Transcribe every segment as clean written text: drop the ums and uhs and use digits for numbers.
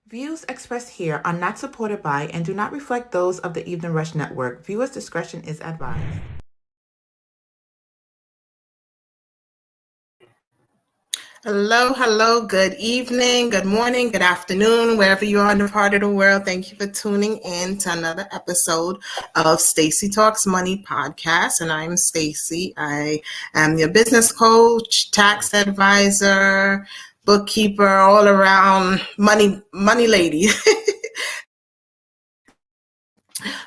Views expressed here are not supported by and do not reflect those of the Evening Rush Network. Viewers' discretion is advised. Hello, good evening, good morning, good afternoon, wherever you are in the part of the world. Thank you for tuning in to another episode of Stacey Talks Money podcast. And I'm Stacey. I am your business coach, tax advisor, bookkeeper, all around money lady.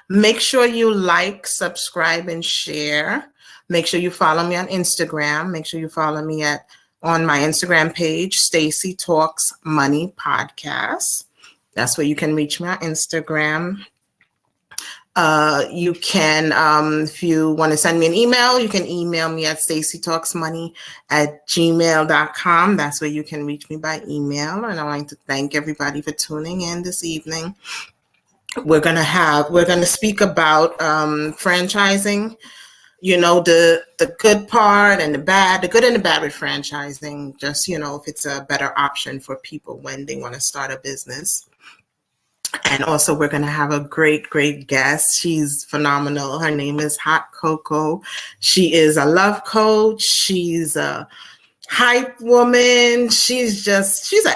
Make sure you like, subscribe, and share. Make sure you follow me on Instagram. Make sure you follow me on my Instagram page, Stacey Talks Money Podcast. That's where you can reach me on Instagram. You can, if you want to send me an email, you can email me at staceytalksmoney@gmail.com. That's where you can reach me by email. And I want to thank everybody for tuning in this evening. We're going to speak about franchising, the good part and the good and the bad with franchising, just, if it's a better option for people when they want to start a business. And also we're going to have a great guest. She's phenomenal. Her name is Hot Coco. She is a love coach. She's a hype woman. She's a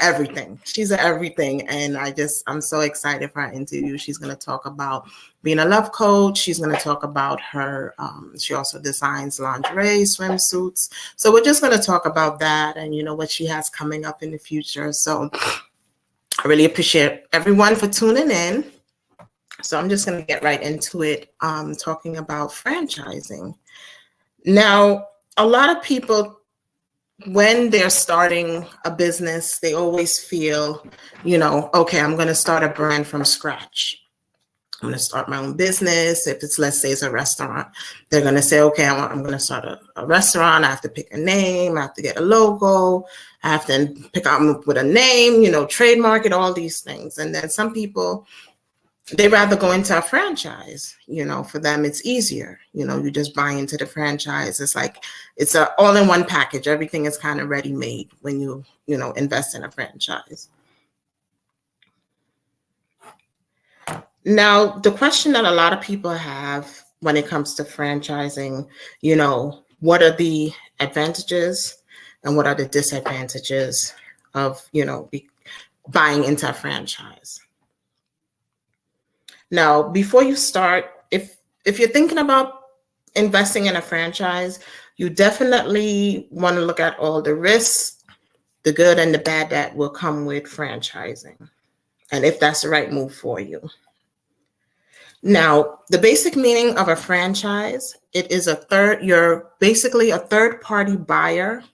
everything. She's a everything. And I'm so excited for our interview. She's going to talk about being a love coach. She's going to talk about her. She also designs lingerie, swimsuits. So we're just going to talk about that and, what she has coming up in the future. So I really appreciate everyone for tuning in. So I'm just going to get right into it, talking about franchising. Now, a lot of people, when they're starting a business, they always feel, okay, I'm going to start a brand from scratch. I'm going to start my own business. If it's, let's say it's a restaurant, they're going to say, okay, I'm going to start a restaurant. I have to pick a name. I have to get a logo. I have to pick out with a name, trademark it, all these things. And then some people, they rather go into a franchise. For them, it's easier. You just buy into the franchise. It's like, it's a all-in-one package. Everything is kind of ready-made when you invest in a franchise. Now, the question that a lot of people have when it comes to franchising, what are the advantages and what are the disadvantages of, buying into a franchise? Now, before you start, if you're thinking about investing in a franchise, you definitely want to look at all the risks, the good and the bad that will come with franchising, and if that's the right move for you. Now, the basic meaning of a franchise, you're basically a third-party buyer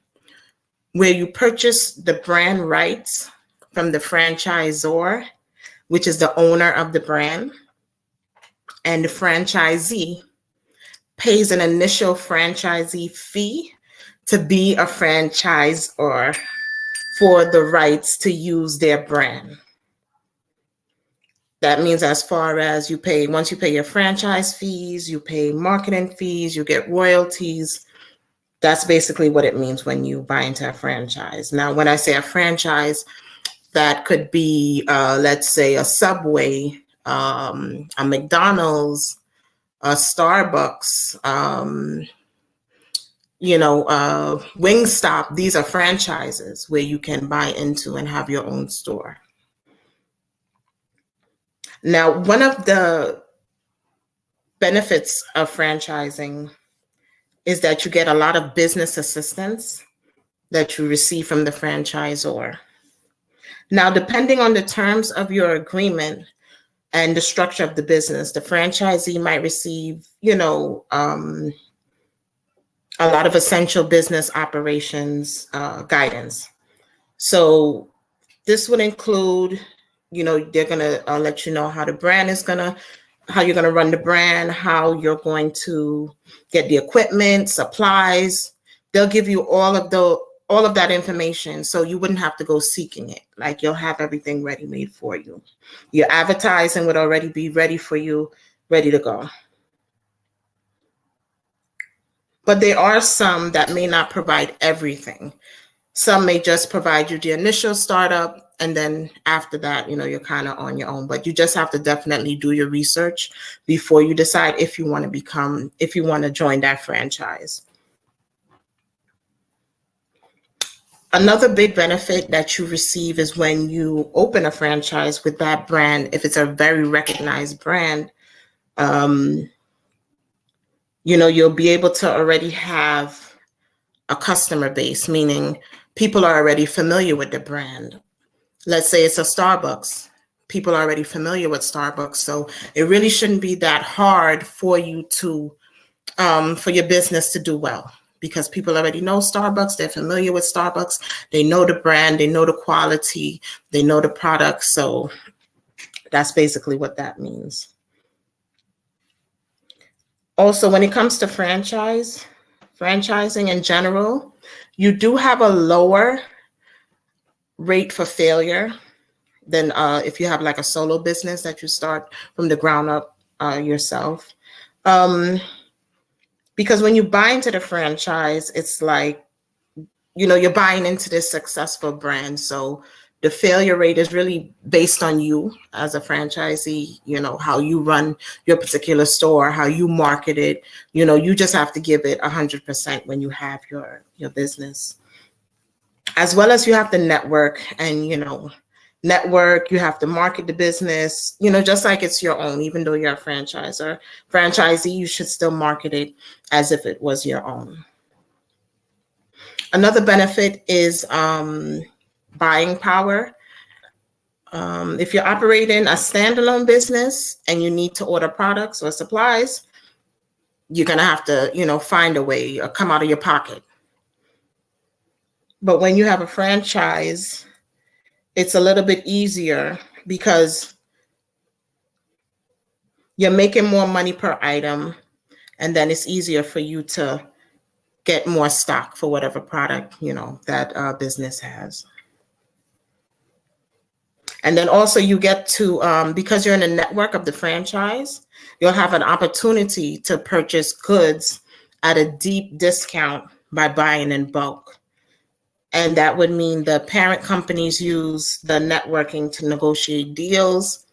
where you purchase the brand rights from the franchisor, which is the owner of the brand, and the franchisee pays an initial franchisee fee to be a franchisor for the rights to use their brand. That means as far as once you pay your franchise fees, you pay marketing fees, you get royalties. That's basically what it means when you buy into a franchise. Now, when I say a franchise, that could be, let's say, a Subway, a McDonald's, a Starbucks, Wingstop. These are franchises where you can buy into and have your own store. Now, one of the benefits of franchising is that you get a lot of business assistance that you receive from the franchisor. Now, depending on the terms of your agreement and the structure of the business, the franchisee might receive, a lot of essential business operations guidance. So this would include, they're going to let you know how the brand is how you're going to run the brand, how you're going to get the equipment, supplies. They'll give you all of that information, so you wouldn't have to go seeking it. Like, you'll have everything ready-made for you. Your advertising would already be ready for you, ready to go. But there are some that may not provide everything. Some may just provide you the initial startup, And then after that, you're kind of on your own. But you just have to definitely do your research before you decide if you want to join that franchise. Another big benefit that you receive is when you open a franchise with that brand, if it's a very recognized brand, you'll be able to already have a customer base, meaning people are already familiar with the brand. Let's say it's a Starbucks. People are already familiar with Starbucks. So it really shouldn't be that hard for you to, for your business to do well, because people already know Starbucks. They're familiar with Starbucks. They know the brand. They know the quality. They know the product. So that's basically what that means. Also, when it comes to franchising in general, you do have a lower rate for failure than if you have like a solo business that you start from the ground up yourself. Because when you buy into the franchise, it's like, you're buying into this successful brand. So the failure rate is really based on you as a franchisee, how you run your particular store, how you market it. You just have to give it 100% when you have your business. As well as you have to network and, you have to market the business, just like it's your own. Even though you're a franchisee, you should still market it as if it was your own. Another benefit is buying power. If you're operating a standalone business and you need to order products or supplies, you're going to have to, find a way or come out of your pocket. But when you have a franchise, it's a little bit easier because you're making more money per item, and then it's easier for you to get more stock for whatever product, that business has. And then also you get to, because you're in a network of the franchise, you'll have an opportunity to purchase goods at a deep discount by buying in bulk. And that would mean the parent companies use the networking to negotiate deals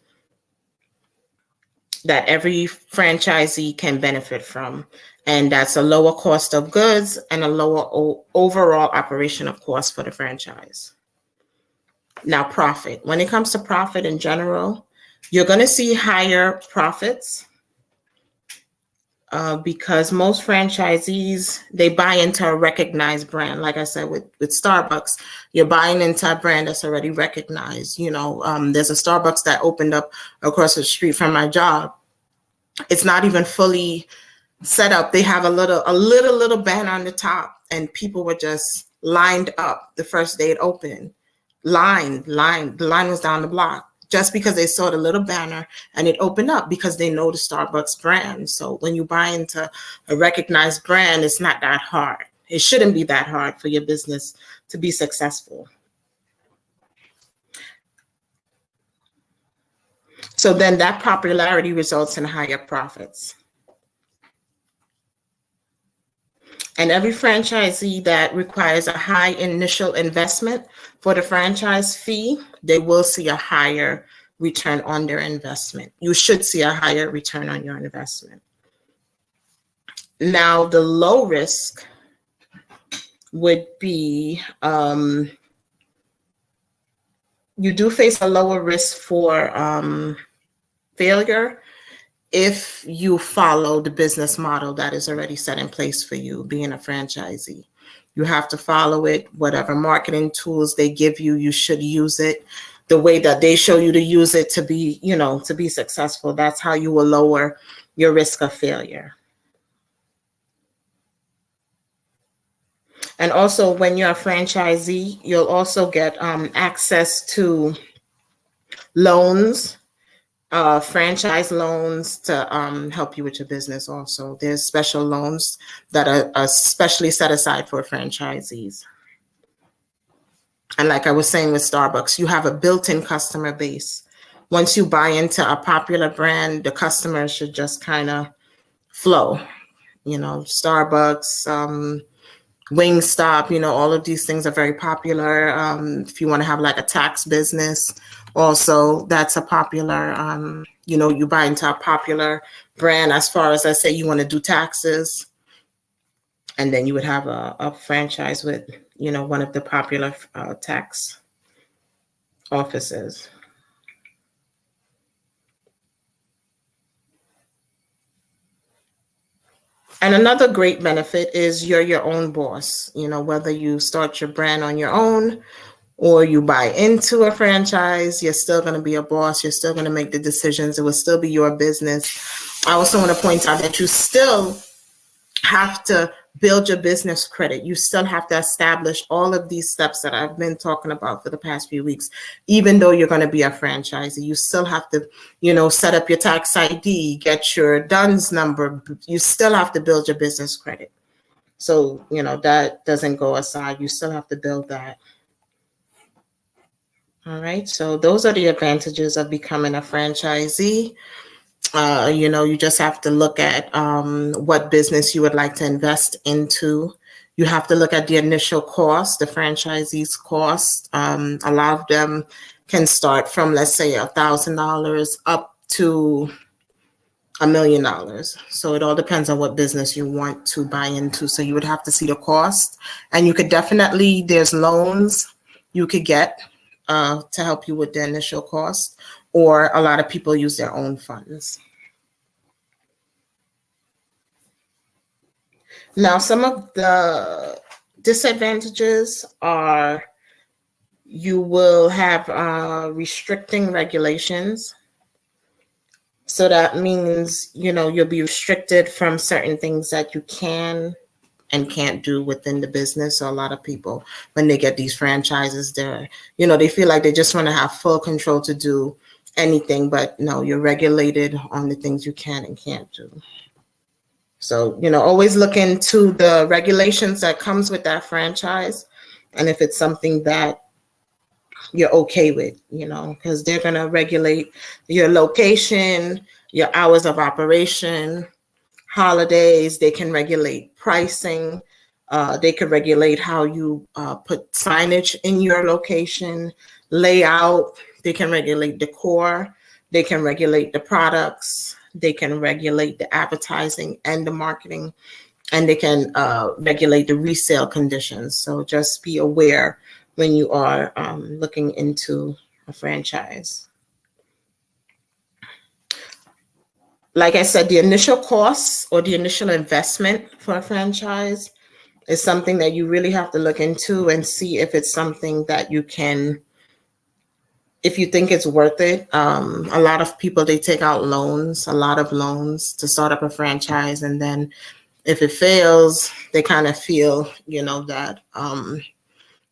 that every franchisee can benefit from. And that's a lower cost of goods and a lower overall operational cost for the franchise. Now, profit. When it comes to profit in general, you're going to see higher profits because most franchisees, they buy into a recognized brand. Like I said, with Starbucks, you're buying into a brand that's already recognized. There's a Starbucks that opened up across the street from my job. It's not even fully set up. They have a little banner on the top, and people were just lined up the first day it opened. The line was down the block just because they saw the little banner and it opened up, because they know the Starbucks brand. So when you buy into a recognized brand, it's not that hard. It shouldn't be that hard for your business to be successful. So then that popularity results in higher profits. And every franchisee that requires a high initial investment for the franchise fee, they will see a higher return on their investment. You should see a higher return on your investment. Now, the low risk would be, you do face a lower risk for failure if you follow the business model that is already set in place for you, being a franchisee. You have to follow it. Whatever marketing tools they give you, you should use it the way that they show you to use it to be, to be successful. That's how you will lower your risk of failure. And also, when you're a franchisee, you'll also get access to loans, franchise loans to help you with your business. Also, there's special loans that are especially set aside for franchisees. And like I was saying with Starbucks, you have a built-in customer base. Once you buy into a popular brand, the customers should just kind of flow. Starbucks, Wingstop, all of these things are very popular. If you want to have like a tax business, also that's a popular, you buy into a popular brand as far as, let's say you want to do taxes, and then you would have a franchise with, one of the popular tax offices. And another great benefit is you're your own boss. Whether you start your brand on your own or you buy into a franchise, you're still going to be a boss. You're still going to make the decisions. It will still be your business. I also want to point out that you still have to build your business credit. You still have to establish all of these steps that I've been talking about for the past few weeks. Even though you're going to be a franchisee, you still have to, set up your tax ID, get your DUNS number. You still have to build your business credit. So, that doesn't go aside. You still have to build that. All right. So those are the advantages of becoming a franchisee. You just have to look at what business you would like to invest into. You have to look at the initial cost, the franchisee's cost. A lot of them can start from, let's say, $1,000 up to $1 million. So it all depends on what business you want to buy into. So you would have to see the cost, and you could definitely, there's loans you could get to help you with the initial cost, or a lot of people use their own funds. Now, some of the disadvantages are you will have restricting regulations. So that means, you'll be restricted from certain things that you can and can't do within the business. So a lot of people, when they get these franchises, they feel like they just want to have full control to do anything, but no, you're regulated on the things you can and can't do. So, always look into the regulations that comes with that franchise. And if it's something that you're okay with, because they're going to regulate your location, your hours of operation, holidays. They can regulate pricing. They can regulate how you put signage in your location, layout. They can regulate decor. They can regulate the products. They can regulate the advertising and the marketing, and they can regulate the resale conditions. So just be aware when you are looking into a franchise. Like I said, the initial costs or the initial investment for a franchise is something that you really have to look into and see if it's something that you can, if you think it's worth it. A lot of people, they take out loans, a lot of loans to start up a franchise. And then if it fails, they kind of feel, that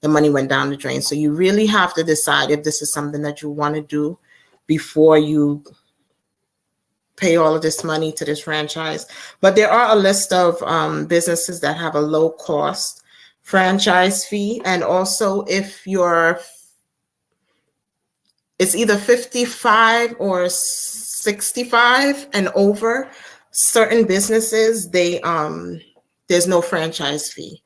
the money went down the drain. So you really have to decide if this is something that you want to do before you pay all of this money to this franchise. But there are a list of businesses that have a low cost franchise fee. And also if it's either 55 or 65 and over, certain businesses, there's no franchise fee.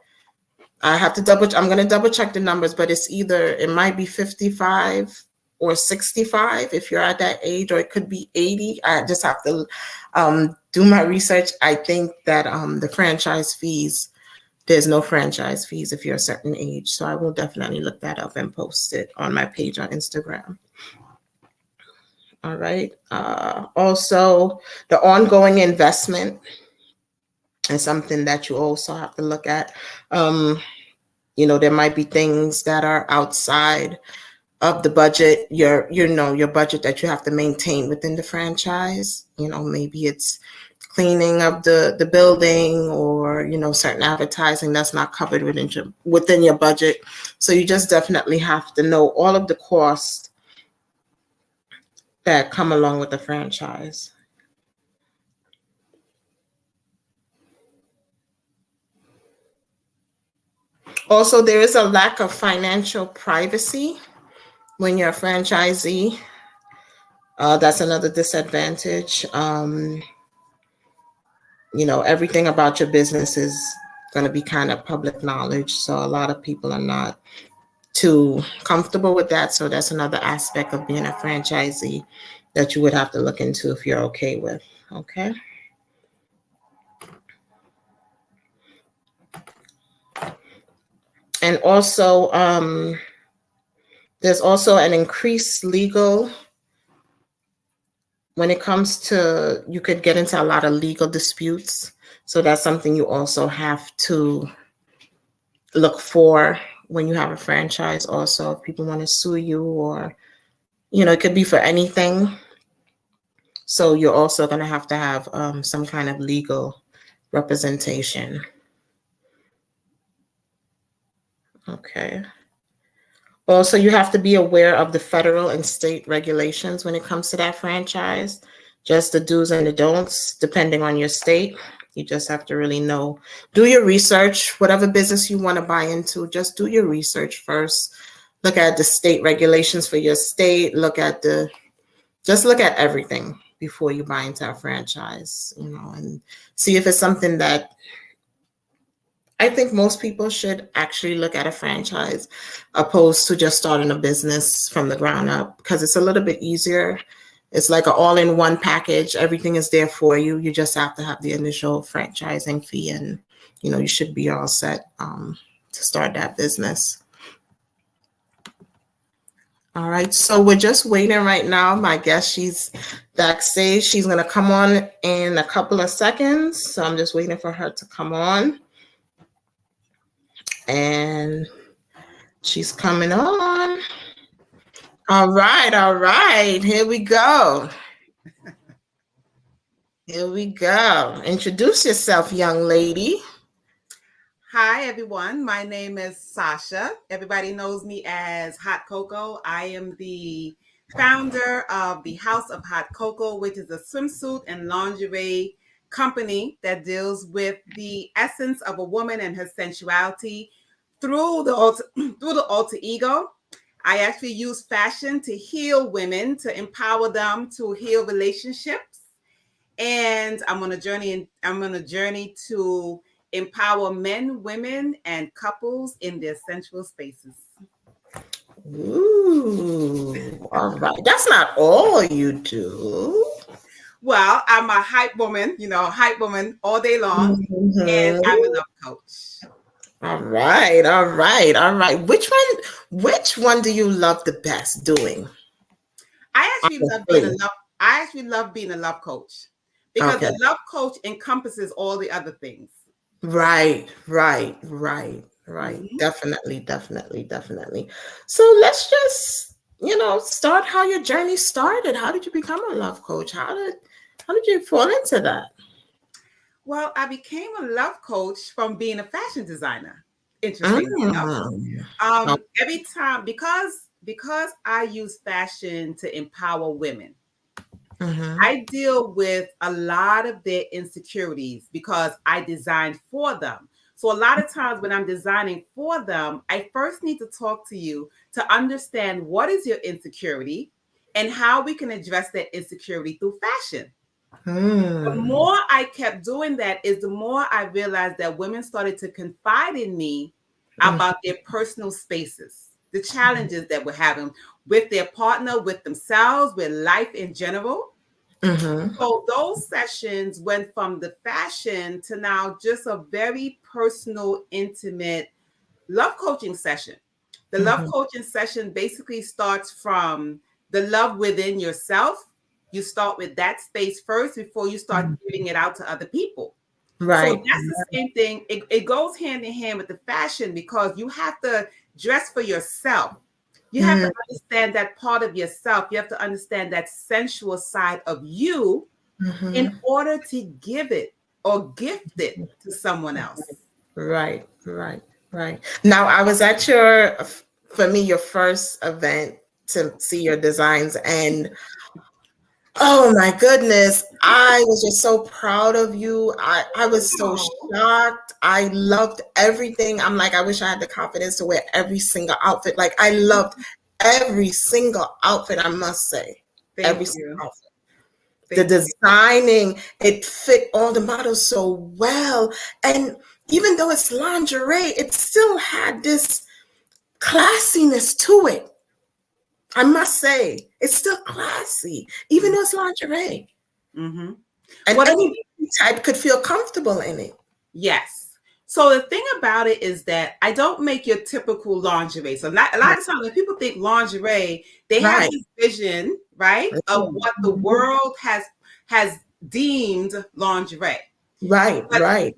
I'm going to double check the numbers, but it might be 55 or 65 if you're at that age, or it could be 80. I just have to do my research. I think that the franchise fees, there's no franchise fees if you're a certain age. So I will definitely look that up and post it on my page on Instagram. All right. Also, the ongoing investment is something that you also have to look at. There might be things that are outside of the budget, your budget that you have to maintain within the franchise. Maybe it's cleaning of the building, or, certain advertising that's not covered within your budget. So you just definitely have to know all of the costs that come along with the franchise. Also, there is a lack of financial privacy when you're a franchisee. That's another disadvantage. Everything about your business is going to be kind of public knowledge. So a lot of people are not too comfortable with that. So that's another aspect of being a franchisee that you would have to look into if you're okay with. Okay. And also, there's also an increased legal, when it comes to, you could get into a lot of legal disputes. So that's something you also have to look for when you have a franchise. Also, if people want to sue you, or, it could be for anything. So you're also going to have some kind of legal representation. Okay. Also, you have to be aware of the federal and state regulations when it comes to that franchise, just the do's and the don'ts, depending on your state. You just have to really know, do your research, whatever business you want to buy into, just do your research first. Look at the state regulations for your state, just look at everything before you buy into a franchise, and see if it's something that, I think most people should actually look at a franchise opposed to just starting a business from the ground up, because it's a little bit easier. It's like an all-in-one package. Everything is there for you. You just have to have the initial franchising fee, and you should be all set to start that business. All right, so we're just waiting right now. My guest, she's backstage. She's gonna come on in a couple of seconds. So I'm just waiting for her to come on. And she's coming on. All right. Here we go. Introduce yourself, young lady. Hi, everyone. My name is Sasha. Everybody knows me as Hot Cocoa. I am the founder of the House of Hot Cocoa, which is a swimsuit and lingerie company that deals with the essence of a woman and her sensuality through the alter ego. I actually use fashion to heal women, to empower them, to heal relationships. And I'm on a journey to empower men, women, and couples in their sensual spaces. Ooh, all right. That's not all you do. Well, I'm a hype woman, all day long, and I'm a love coach. All right. Which one do you love the best doing? I actually love being a love coach, because the love coach encompasses all the other things. Right. Mm-hmm. Definitely. So let's just, start how your journey started. How did you become a love coach? How did you fall into that? Well, I became a love coach from being a fashion designer. Interestingly enough. Every time, because I use fashion to empower women, I deal with a lot of their insecurities because I designed for them. So a lot of times when I'm designing for them, I first need to talk to you to understand what is your insecurity and how we can address that insecurity through fashion. The more I kept doing that, is the more I realized that women started to confide in me about their personal spaces, the challenges that we're having with their partner, with themselves, with life in general. So those sessions went from the fashion to now just a very personal, intimate love coaching session. The love coaching session basically starts from the love within yourself. You start with that space first before you start giving it out to other people. Right. So that's the same thing. It goes hand in hand with the fashion, because you have to dress for yourself. You have to understand that part of yourself. You have to understand that sensual side of you in order to give it or gift it to someone else. Right. Now, I was at your first event to see your designs, and oh my goodness, I was just so proud of you. I was so shocked. I loved everything. I'm like, I wish I had the confidence to wear every single outfit. Like, I loved every single outfit, I must say. Every single outfit. The designing, it fit all the models so well. And even though it's lingerie, it still had this classiness to it. I must say, it's still classy, even though it's lingerie. Mm-hmm. And any type could feel comfortable in it. Yes. So the thing about it is that I don't make your typical lingerie. So a lot of times when people think lingerie, they have this vision, right, of what the world has deemed lingerie. Right, but right.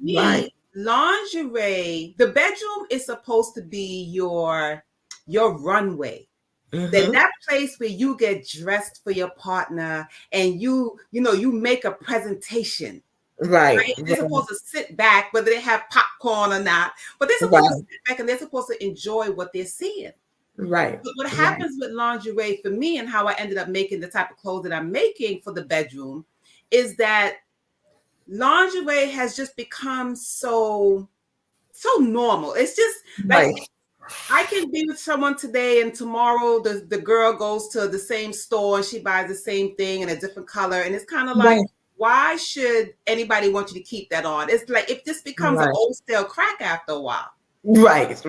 Lingerie, the bedroom is supposed to be your runway. Mm-hmm. That place where you get dressed for your partner and you make a presentation. Right. They're supposed to sit back, whether they have popcorn or not, but they're supposed to sit back and they're supposed to enjoy what they're seeing. Right. But what happens with lingerie for me and how I ended up making the type of clothes that I'm making for the bedroom is that lingerie has just become so normal. It's just like I can be with someone today and tomorrow the girl goes to the same store and she buys the same thing in a different color. And it's kind of like, why should anybody want you to keep that on? It's like it just becomes an old stale crack after a while. Right.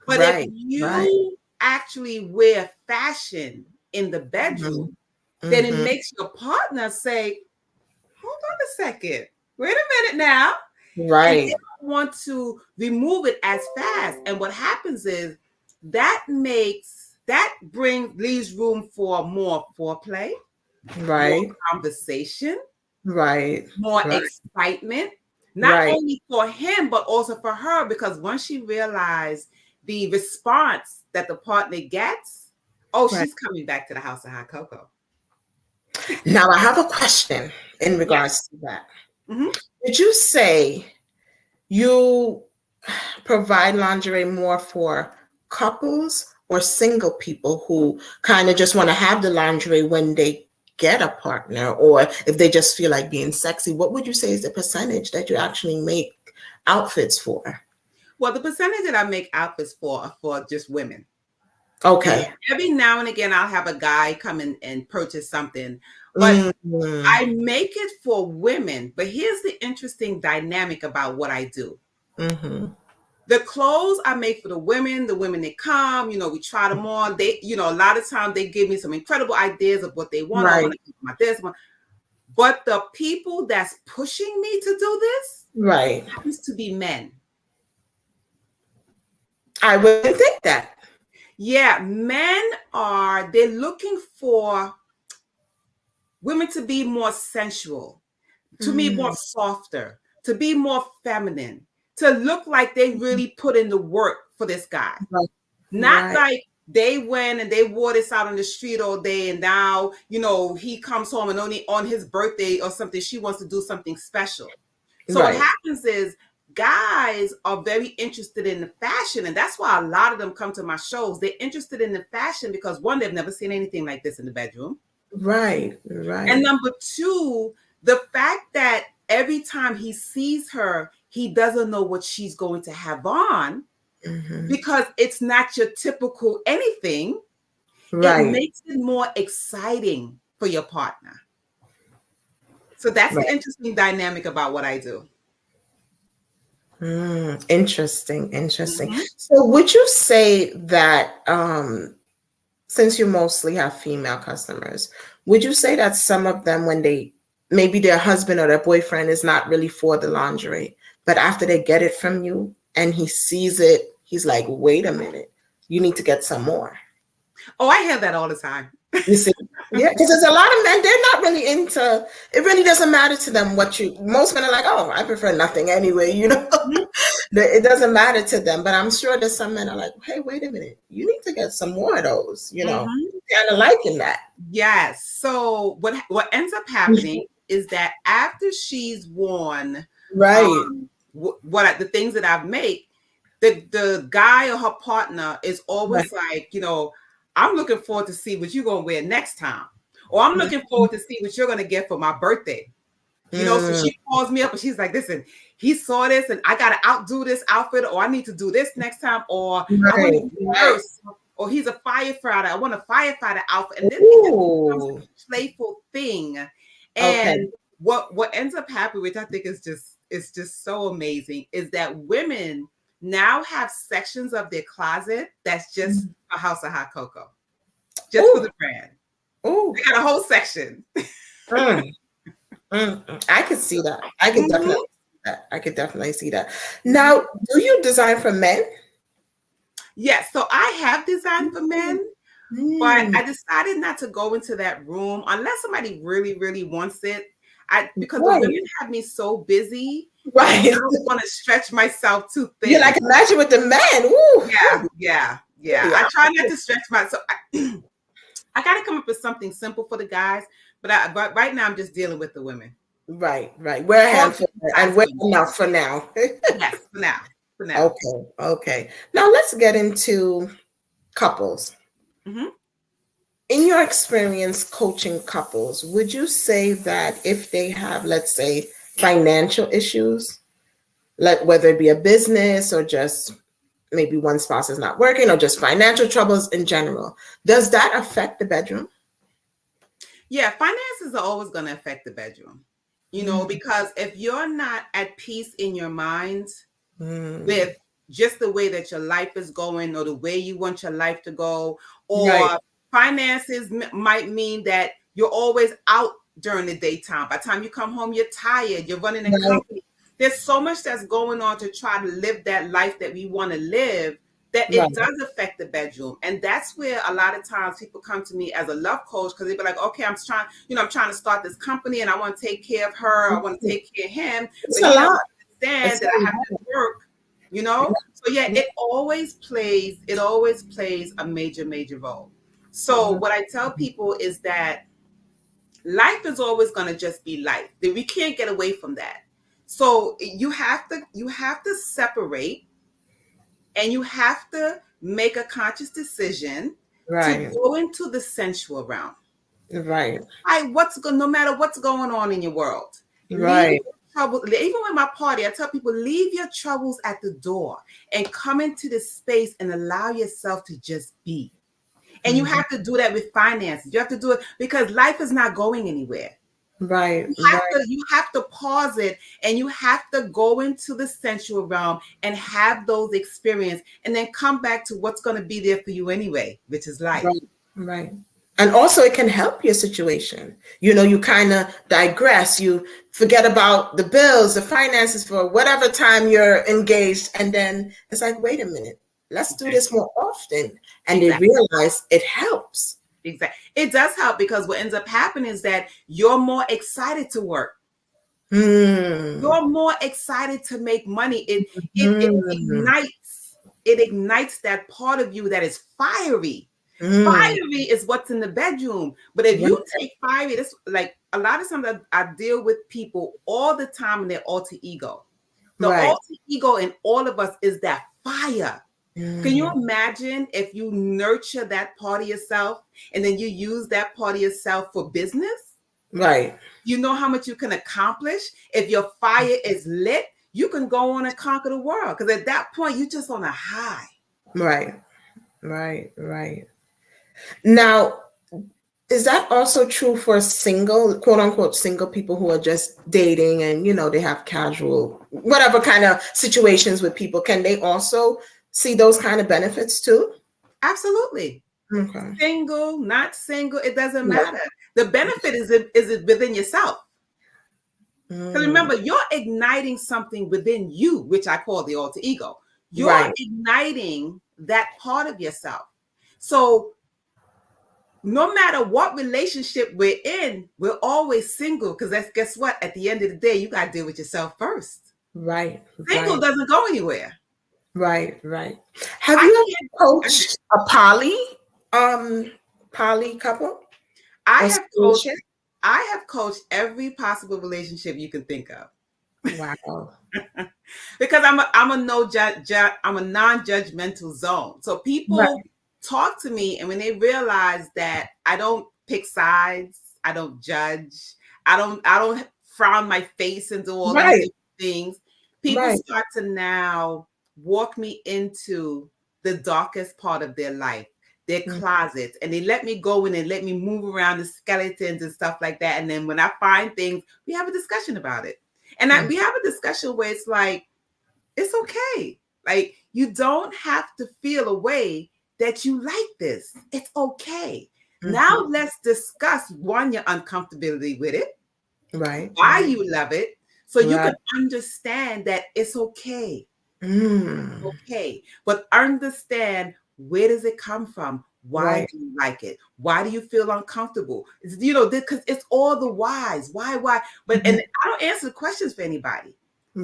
But if you actually wear fashion in the bedroom, then it makes your partner say, hold on a second, wait a minute now. Right. And they don't want to remove it as fast. And what happens is leaves room for more foreplay, more conversation, more excitement, not only for him, but also for her, because once she realized the response that the partner gets, she's coming back to the house of hot cocoa. Now I have a question in regards to that. Mm-hmm. Did you say you provide lingerie more for couples or single people who kind of just want to have the lingerie when they get a partner, or if they just feel like being sexy? What would you say is the percentage that you actually make outfits for? Well, the percentage that I make outfits for are for just women. Okay. Every now and again, I'll have a guy come in and purchase something, but I make it for women. But here's the interesting dynamic about what I do. Mm-hmm. The clothes I make for the women they come, we try them on. They, a lot of times they give me some incredible ideas of what they want. I want to keep my this one. But the people that's pushing me to do this happens to be men. I wouldn't think that. Yeah, men they're looking for women to be more sensual, to be more softer, to be more feminine, to look like they really put in the work for this guy. Not like they went and they wore this out on the street all day and now, he comes home and only on his birthday or something, she wants to do something special. So what happens is guys are very interested in the fashion, and that's why a lot of them come to my shows. They're interested in the fashion because one, they've never seen anything like this in the bedroom. Right. And number two, the fact that every time he sees her, he doesn't know what she's going to have on because it's not your typical anything. It makes it more exciting for your partner. So that's the interesting dynamic about what I do. Interesting. So would you say that since you mostly have female customers, would you say that some of them, when maybe their husband or their boyfriend is not really for the lingerie, but after they get it from you and he sees it, he's like, wait a minute, you need to get some more? Oh, I hear that all the time. You see? Yeah, because there's a lot of men, they're not really into, it really doesn't matter to them most men are like, oh, I prefer nothing anyway, It doesn't matter to them. But I'm sure there's some men are like, hey, wait a minute, you need to get some more of those, kind of liking that. Yes. So what ends up happening is that after she's worn the things that I've made, the guy or her partner is always like, I'm looking forward to see what you're going to wear next time. Or I'm looking forward to see what you're going to get for my birthday. So she calls me up and she's like, listen, he saw this and I got to outdo this outfit, or I need to do this next time, or I want to be a nurse, or he's a firefighter. I want a firefighter outfit. And then it becomes a playful thing. And what ends up happening, which I think is just is just so amazing is that women now have sections of their closet that's just a house of hot cocoa, just for the brand. Oh, They got a whole section. I could see that. I could definitely see that. I could definitely see that. Now, do you design for men? Yes. So I have designed for men, but I decided not to go into that room unless somebody really, really wants it. Because the women have me so busy. Right. I don't want to stretch myself too thin. You're like, imagine with the men. Woo. Yeah. I try not to stretch myself. I got to come up with something simple for the guys, but right now I'm just dealing with the women. Right. We're a handful, and we're enough for now. Yes, for now. Okay. Now let's get into couples. In your experience coaching couples, would you say that if they have, let's say, financial issues, like whether it be a business or just maybe one spouse is not working or just financial troubles in general, does that affect the bedroom? Yeah, finances are always going to affect the bedroom, because if you're not at peace in your mind with just the way that your life is going or the way you want your life to go, or finances might mean that you're always out during the daytime. By the time you come home, you're tired, you're running a company. There's so much that's going on to try to live that life that we want to live that it does affect the bedroom. And that's where a lot of times people come to me as a love coach because they be like, okay, I'm trying to start this company and I want to take care of her. I want to take care of him. It's but a lot. Understand that I have to work, So yeah, it always plays a major, major role. So what I tell people is that life is always going to just be life. We can't get away from that. So you have to separate, and you have to make a conscious decision to go into the sensual realm. Right. No matter what's going on in your world. Right. Trouble, even with my party, I tell people, leave your troubles at the door and come into this space and allow yourself to just be. And you have to do that with finances. You have to do it because life is not going anywhere. Right. You have to pause it, and you have to go into the sensual realm and have those experiences, and then come back to what's going to be there for you anyway, which is life. Right. And also it can help your situation. You kind of digress. You forget about the bills, the finances for whatever time you're engaged. And then it's like, wait a minute, let's do this more often. And they realize it helps. Exactly. It does help because what ends up happening is that you're more excited to work. You're more excited to make money. It ignites that part of you that is fiery. Fiery is what's in the bedroom. But if you take fiery, this like a lot of times I deal with people all the time in their alter ego. The alter ego in all of us is that fire. Can you imagine if you nurture that part of yourself and then you use that part of yourself for business? Right. You know how much you can accomplish. If your fire is lit, you can go on and conquer the world. Because at that point, you're just on a high. Right. Now, is that also true for single, quote unquote, single people who are just dating and, they have casual, whatever kind of situations with people? Can they also see those kind of benefits too? Absolutely. Okay. Single, not single, it doesn't matter. The benefit is it within yourself. Because remember, you're igniting something within you, which I call the alter ego. You're igniting that part of yourself. So no matter what relationship we're in, we're always single because guess what? At the end of the day, you got to deal with yourself first. Right. Single doesn't go anywhere. Right. Have you ever coached a poly couple? I have coached every possible relationship you can think of. Wow. Because I'm a non-judgmental zone. So people talk to me, and when they realize that I don't pick sides, I don't judge, I don't frown my face and do all these things, people start to now walk me into the darkest part of their life, their closets, and they let me go in and let me move around the skeletons and stuff like that. And then when I find things, we have a discussion about it. And we have a discussion where it's like, it's okay. Like, you don't have to feel a way that you like this. It's okay. Now let's discuss, one, your uncomfortability with it, right? Why you love it, so you can understand that it's okay. Okay, but understand, where does it come from? Why do you like it? Why do you feel uncomfortable? Because it's all the whys. Why? But and I don't answer questions for anybody.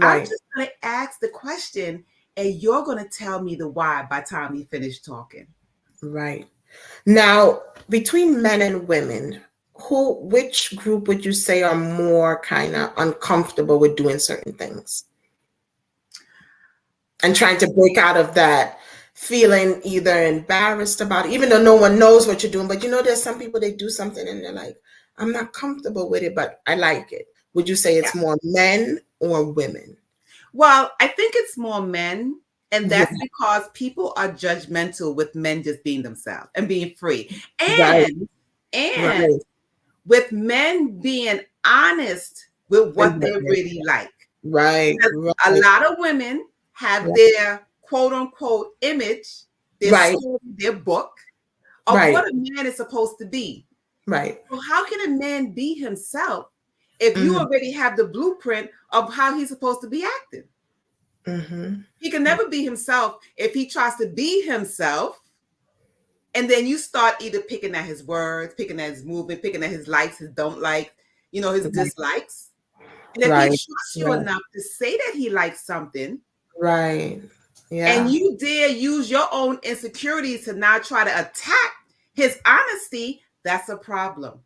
I'm just going to ask the question, and you're going to tell me the why by the time we finish talking. Right. Now, between men and women, which group would you say are more kind of uncomfortable with doing certain things and trying to break out of that feeling either embarrassed about it, even though no one knows what you're doing? But there's some people, they do something and they're like, I'm not comfortable with it, but I like it. Would you say it's more men or women? Well, I think it's more men. And that's because people are judgmental with men just being themselves and being free. And with men being honest with what they really like. Right. A lot of women have their quote unquote image, their story, their book of what a man is supposed to be. Right. So how can a man be himself if you already have the blueprint of how he's supposed to be acting? He can never be himself if he tries to be himself, and then you start either picking at his words, picking at his movement, picking at his likes, his don't like, his dislikes. And if he trusts you enough to say that he likes something, and you dare use your own insecurities to now try to attack his honesty, that's a problem.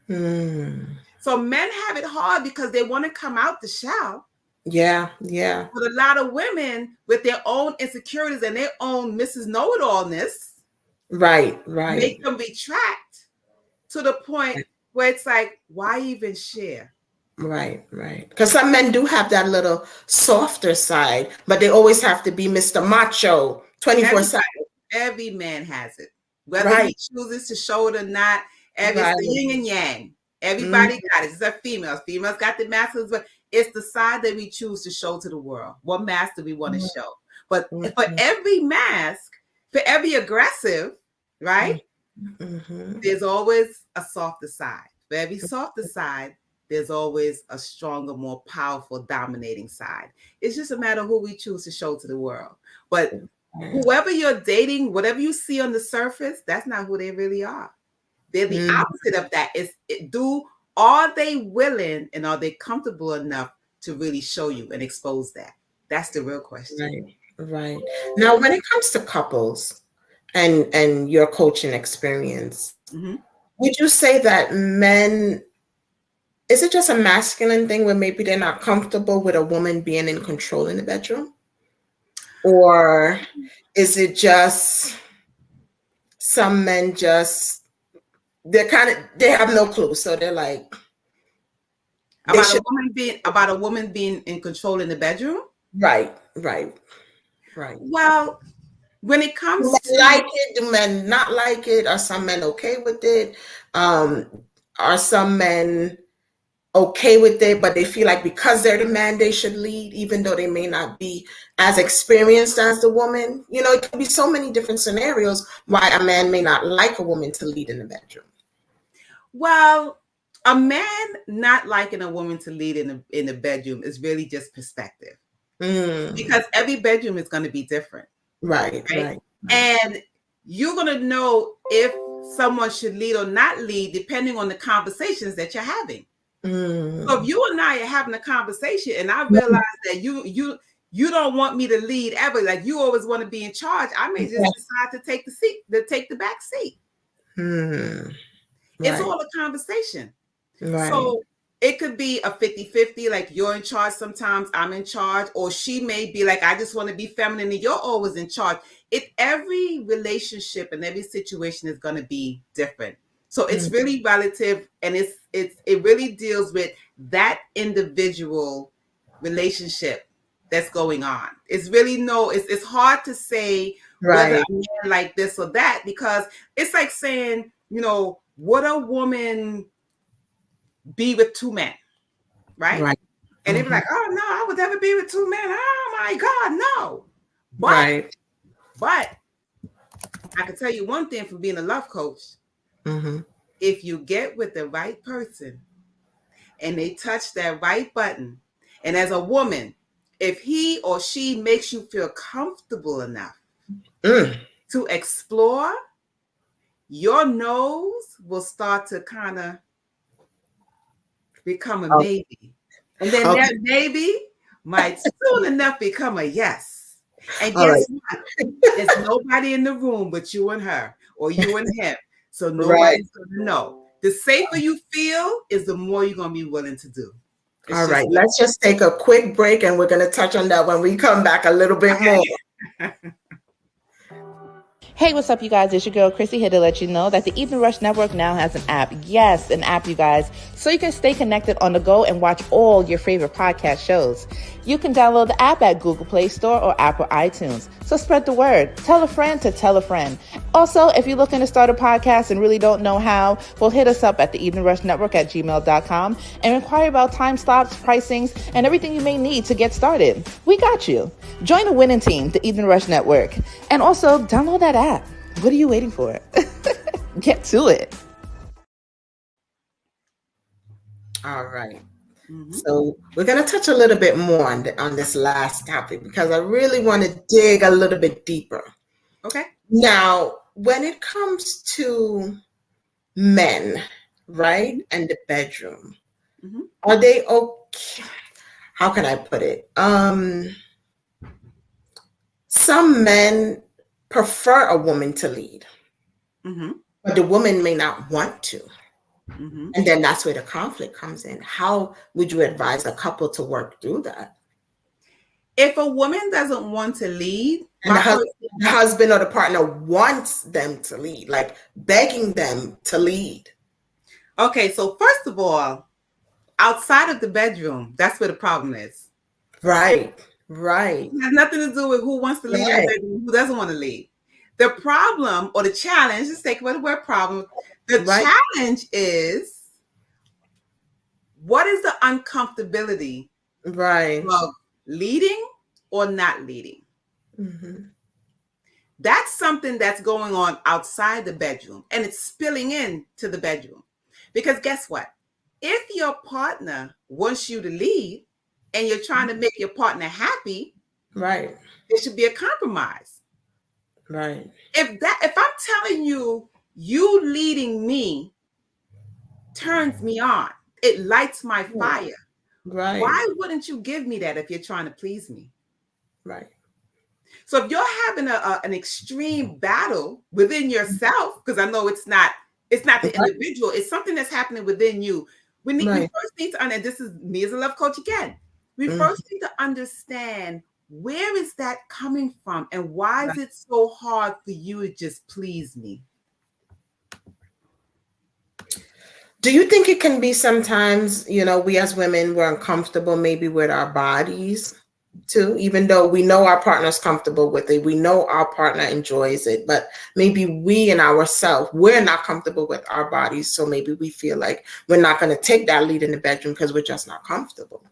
So men have it hard because they want to come out the shell. Yeah. But a lot of women with their own insecurities and their own Mrs. Know-it-allness, make them retract to the point where it's like, why even share? Right. Because some men do have that little softer side, but they always have to be Mr. Macho 24/7. Every man has it, whether he chooses to show it or not. It's the yin and yang. Everybody got it. It's a females. Females got the masculines, but it's the side that we choose to show to the world. What mask do we want to show? But for every mask, for every aggressive, right? There's always a softer side. For every softer side, there's always a stronger, more powerful, dominating side. It's just a matter of who we choose to show to the world. But whoever you're dating, whatever you see on the surface, that's not who they really are. They're the opposite of that. Are they willing and are they comfortable enough to really show you and expose that? That's the real question. Right. Now, when it comes to couples and your coaching experience, would you say that men, is it just a masculine thing where maybe they're not comfortable with a woman being in control in the bedroom? Or is it just some men they have no clue. So they're like, about a woman being in control in the bedroom? Right. Well, when it comes to like it, do men not like it? Are some men okay with it? Are some men okay with it, but they feel like because they're the man, they should lead, even though they may not be as experienced as the woman? It could be so many different scenarios why a man may not like a woman to lead in the bedroom. Well, a man not liking a woman to lead in the bedroom is really just perspective. Because every bedroom is going to be different. Right. And you're going to know if someone should lead or not lead depending on the conversations that you're having. So if you and I are having a conversation and I realize that you don't want me to lead ever, like you always want to be in charge, I may just decide to take the back seat. It's all a conversation. So it could be a 50-50, like you're in charge sometimes, I'm in charge, or she may be like, I just want to be feminine and you're always in charge. Every relationship and every situation is going to be different. So it's really relative, and it really deals with that individual relationship that's going on. It's really it's hard to say whether a man like this or that, because it's like saying, would a woman be with two men, right? And they'd be like, oh no, I would never be with two men. Oh my God, no. But I can tell you one thing from being a love coach. If you get with the right person and they touch that right button, and as a woman, if he or she makes you feel comfortable enough to explore, your nose will start to kind of become a maybe. And then that maybe might soon enough become a yes. And guess what? There's nobody in the room but you and her, or you and him. So nobody's going to know. The safer you feel is the more you're going to be willing to do. All right. Let's just take a quick break, and we're going to touch on that when we come back a little bit more. Hey, what's up, you guys? It's your girl, Chrissy, here to let you know that the Evening Rush Network now has an app. Yes, an app, you guys. So you can stay connected on the go and watch all your favorite podcast shows. You can download the app at Google Play Store or Apple iTunes. So spread the word. Tell a friend to tell a friend. Also, if you're looking to start a podcast and really don't know how, well, hit us up at the Evening Rush Network at gmail.com and inquire about time slots, pricings, and everything you may need to get started. We got you. Join the winning team, the Evening Rush Network. And also, download that app. What are you waiting for? Get to it. All right. So we're going to touch a little bit more on this last topic because I really want to dig a little bit deeper. Okay. Now, when it comes to men, right, and the bedroom, are they okay? How can I put it? Some men prefer a woman to lead, but the woman may not want to. And then that's where the conflict comes in. How would you advise a couple to work through that? If a woman doesn't want to lead, and the husband or the partner wants them to lead, like begging them to lead. Okay, so first of all, outside of the bedroom, that's where the problem is. Right. It has nothing to do with who wants to lead in the bedroom, who doesn't want to lead. The problem or the challenge, let's take away the word problem. The challenge is, what is the uncomfortability of leading or not leading? That's something that's going on outside the bedroom, and it's spilling into the bedroom. Because guess what? If your partner wants you to lead and you're trying to make your partner happy, there should be a compromise. If I'm telling you, you leading me turns me on, it lights my fire. Why wouldn't you give me that if you're trying to please me? So if you're having an extreme battle within yourself, because I know it's not the individual, it's something that's happening within you. We first need to, and this is me as a love coach again, we first need to understand, where is that coming from, and why is it so hard for you to just please me? Do you think it can be sometimes, we as women, we're uncomfortable maybe with our bodies too, even though we know our partner's comfortable with it, we know our partner enjoys it, but maybe we in ourselves, we're not comfortable with our bodies, so maybe we feel like we're not going to take that lead in the bedroom because we're just not comfortable.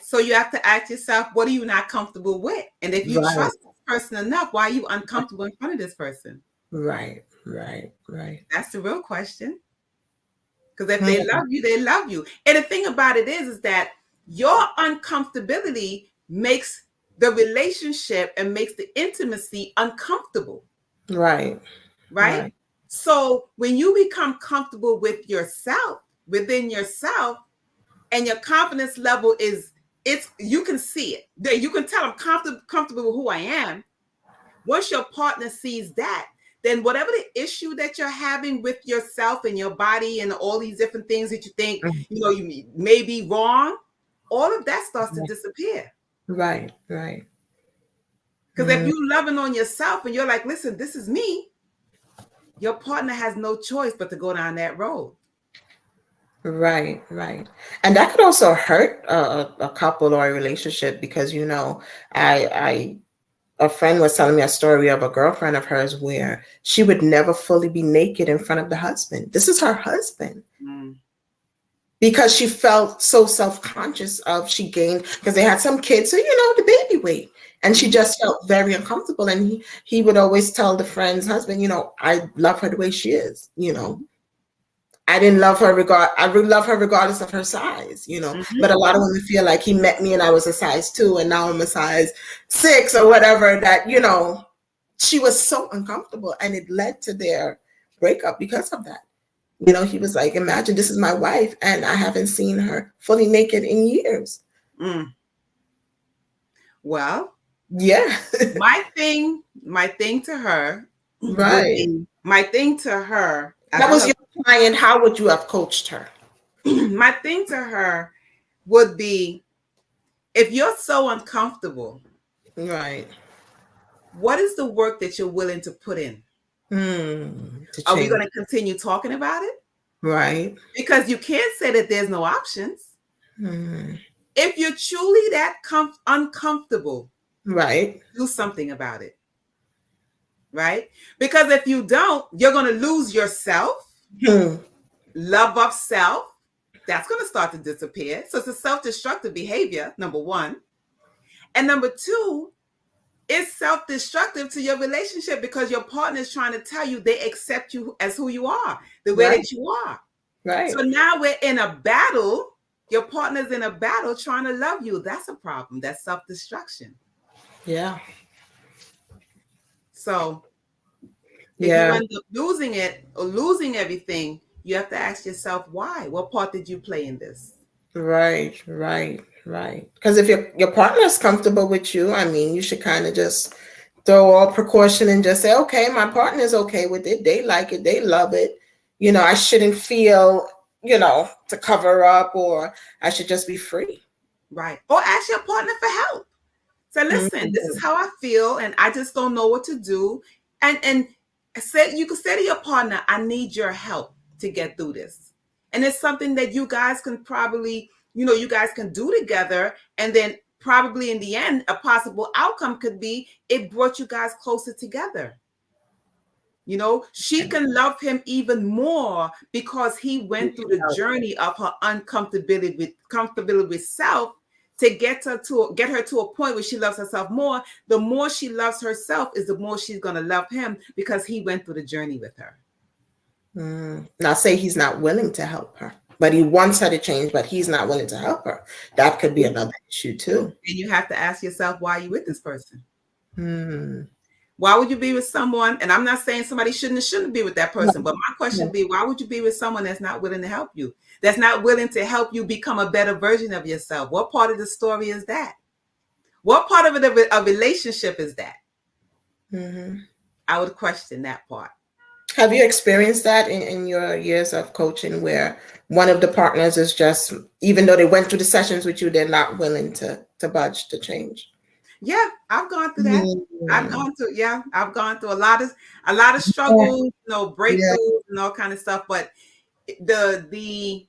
So you have to ask yourself, what are you not comfortable with? And if you trust this person enough, why are you uncomfortable in front of this person? Right. That's the real question. Because if they love you, they love you. And the thing about it is that your uncomfortability makes the relationship and makes the intimacy uncomfortable. Right? So when you become comfortable with yourself, within yourself, and your confidence level you can see it. You can tell I'm comfortable with who I am. Once your partner sees that, then whatever the issue that you're having with yourself and your body and all these different things that you think, you may be wrong, all of that starts to disappear. Because if you're loving on yourself and you're like, listen, this is me, your partner has no choice but to go down that road. Right. And that could also hurt a couple or a relationship because, a friend was telling me a story of a girlfriend of hers where she would never fully be naked in front of the husband. This is her husband. because she felt so self-conscious of she gained, because they had some kids, so the baby weight, and she just felt very uncomfortable. And he would always tell the friend's husband, I love her the way she is. I didn't love her I would love her regardless of her size, but a lot of women feel like he met me and I was a size 2 and now I'm a size 6 or whatever, that she was so uncomfortable, and it led to their breakup because of that. He was like, imagine this is my wife and I haven't seen her fully naked in years. Well, yeah. my thing to her, right. My thing to her. That was your client. How would you have coached her? My thing to her would be, if you're so uncomfortable, right, what is the work that you're willing to put in? Are we going to continue talking about it? Right. Because you can't say that there's no options. If you're truly that uncomfortable, right, do something about it. Right? Because if you don't, you're going to lose yourself. Love of self, that's going to start to disappear. So it's a self-destructive behavior, number one. And number two, it's self-destructive to your relationship, because your partner is trying to tell you they accept you as who you are, the way that you are. Right. So now we're in a battle. Your partner's in a battle trying to love you. That's a problem. That's self-destruction. Yeah. So if you end up losing it or losing everything, you have to ask yourself, why? What part did you play in this? Right. Because if your partner is comfortable with you, you should kind of just throw all precaution and just say, okay, my partner is okay with it. They like it. They love it. I shouldn't feel, to cover up, or I should just be free. Right. Or ask your partner for help. So listen, this is how I feel, and I just don't know what to do. And you can say to your partner, I need your help to get through this. And it's something that you guys can probably, you guys can do together. And then probably in the end, a possible outcome could be it brought you guys closer together. She can love him even more because he went through the journey of her uncomfortability with self, to get her to a point where she loves herself more. The more she loves herself is the more she's going to love him, because he went through the journey with her. Now, say he's not willing to help her, but he wants her to change, but he's not willing to help her. That could be another issue too. And you have to ask yourself, why are you with this person? Why would you be with someone? And I'm not saying somebody shouldn't be with that person, but my question would be, why would you be with someone that's not willing to help you? That's not willing to help you become a better version of yourself? What part of the story is that? What part of a relationship is that? I would question that part. Have you experienced that in your years of coaching, where one of the partners is just, even though they went through the sessions with you, they're not willing to budge, to change? Yeah, I've gone through that. I've gone through a lot of struggles, breakthroughs and all kind of stuff. But they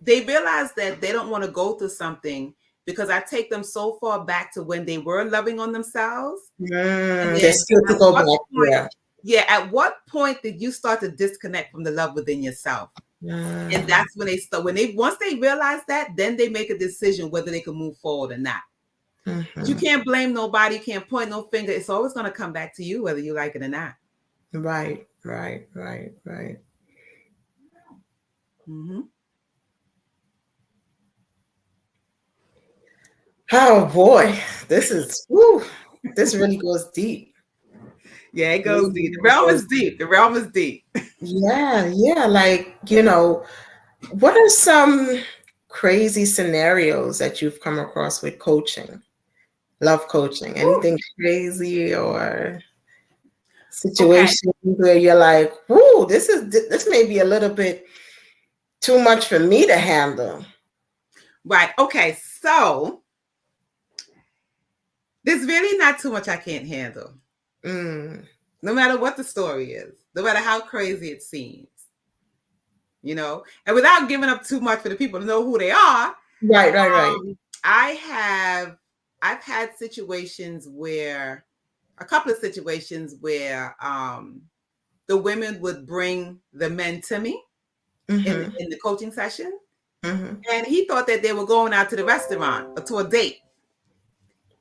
realize that they don't want to go through something, because I take them so far back to when they were loving on themselves. They're still to go back. At what point did you start to disconnect from the love within yourself? And that's when once they realize that, then they make a decision whether they can move forward or not. You can't blame nobody. You can't point no finger. It's always going to come back to you, whether you like it or not. Right. Oh boy, this really goes deep. Yeah, it goes deep. The realm is deep. Yeah. Like, what are some crazy scenarios that you've come across with coaching? Love coaching. Anything crazy or situations where you're like, "Whoa, this may be a little bit too much for me to handle." Right. Okay. So there's really not too much I can't handle. No matter what the story is, no matter how crazy it seems, and without giving up too much for the people to know who they are. Right. I've had a couple of situations where the women would bring the men to me in the coaching session. And he thought that they were going out to the restaurant or to a date.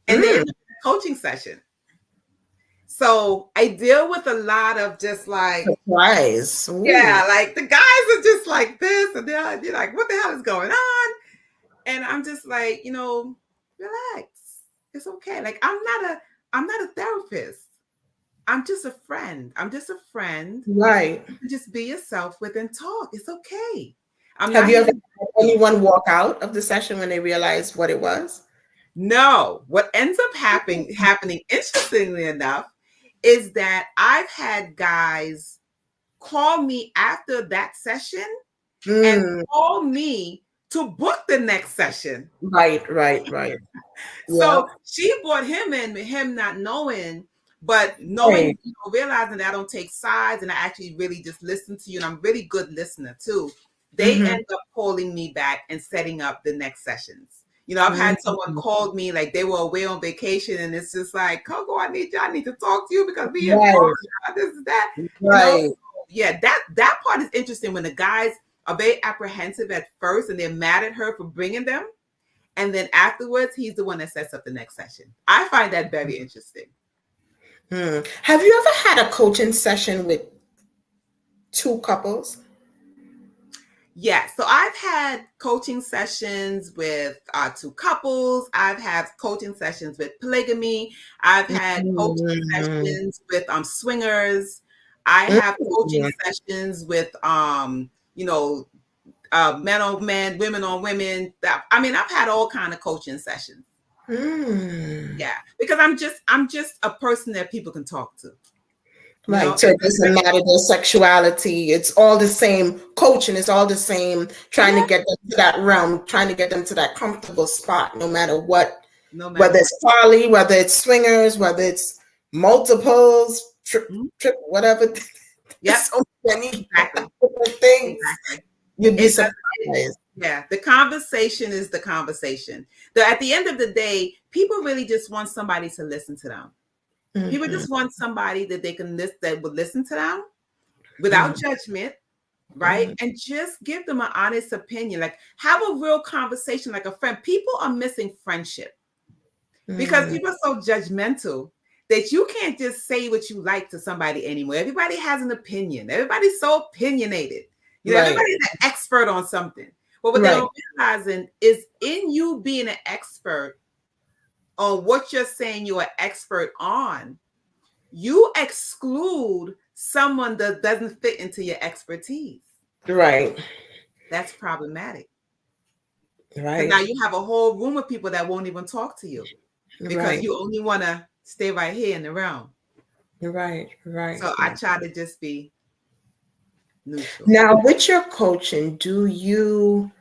And they ended up in a coaching session. So I deal with a lot of just like surprise. Ooh. Yeah, like the guys are just like this, and they're like, what the hell is going on? And I'm just like, relax. It's okay. Like I'm not a therapist. I'm just a friend. Right. Just be yourself with and talk. It's okay. Have you ever had anyone walk out of the session when they realized what it was? No. What ends up happening, interestingly enough, is that I've had guys call me after that session and call me to book the next session. Right. So she brought him in, him not knowing, but knowing, realizing that I don't take sides and I actually really just listen to you, and I'm really good listener too. They end up calling me back and setting up the next sessions. I've had someone called me like they were away on vacation, and it's just like, Coco, I need to talk to you because we in Florida, this is that. Right. Yeah, that part is interesting when the guys are very apprehensive at first and they're mad at her for bringing them. And then afterwards, he's the one that sets up the next session. I find that very interesting. Have you ever had a coaching session with two couples? Yeah, so I've had coaching sessions with two couples. I've had coaching sessions with polygamy. I've had coaching sessions with swingers. I have coaching sessions with men on men, women on women. I've had all kind of coaching sessions. Yeah, because I'm just a person that people can talk to. Right. So it doesn't matter their sexuality. It's all the same coaching. It's all the same trying to get them to that realm, trying to get them to that comfortable spot, no matter what. Whether it's poly, whether it's swingers, whether it's multiples, trip, whatever. Yeah. So many things. Exactly. You'd be surprised. Yeah. The conversation is the conversation. At the end of the day, people really just want somebody to listen to them. People just want somebody that they can that would listen to them without judgment, right? And just give them an honest opinion. Like have a real conversation like a friend. People are missing friendship because people are so judgmental that you can't just say what you like to somebody anymore. Everybody has an opinion. Everybody's so opinionated. Everybody's an expert on something. But what they're realizing is in you being an expert on what you're saying you're an expert on, you exclude someone that doesn't fit into your expertise. Right. That's problematic. Right. Now you have a whole room of people that won't even talk to you because you only want to stay right here in the realm. Right. So I try to just be neutral. Now, with your coaching, do you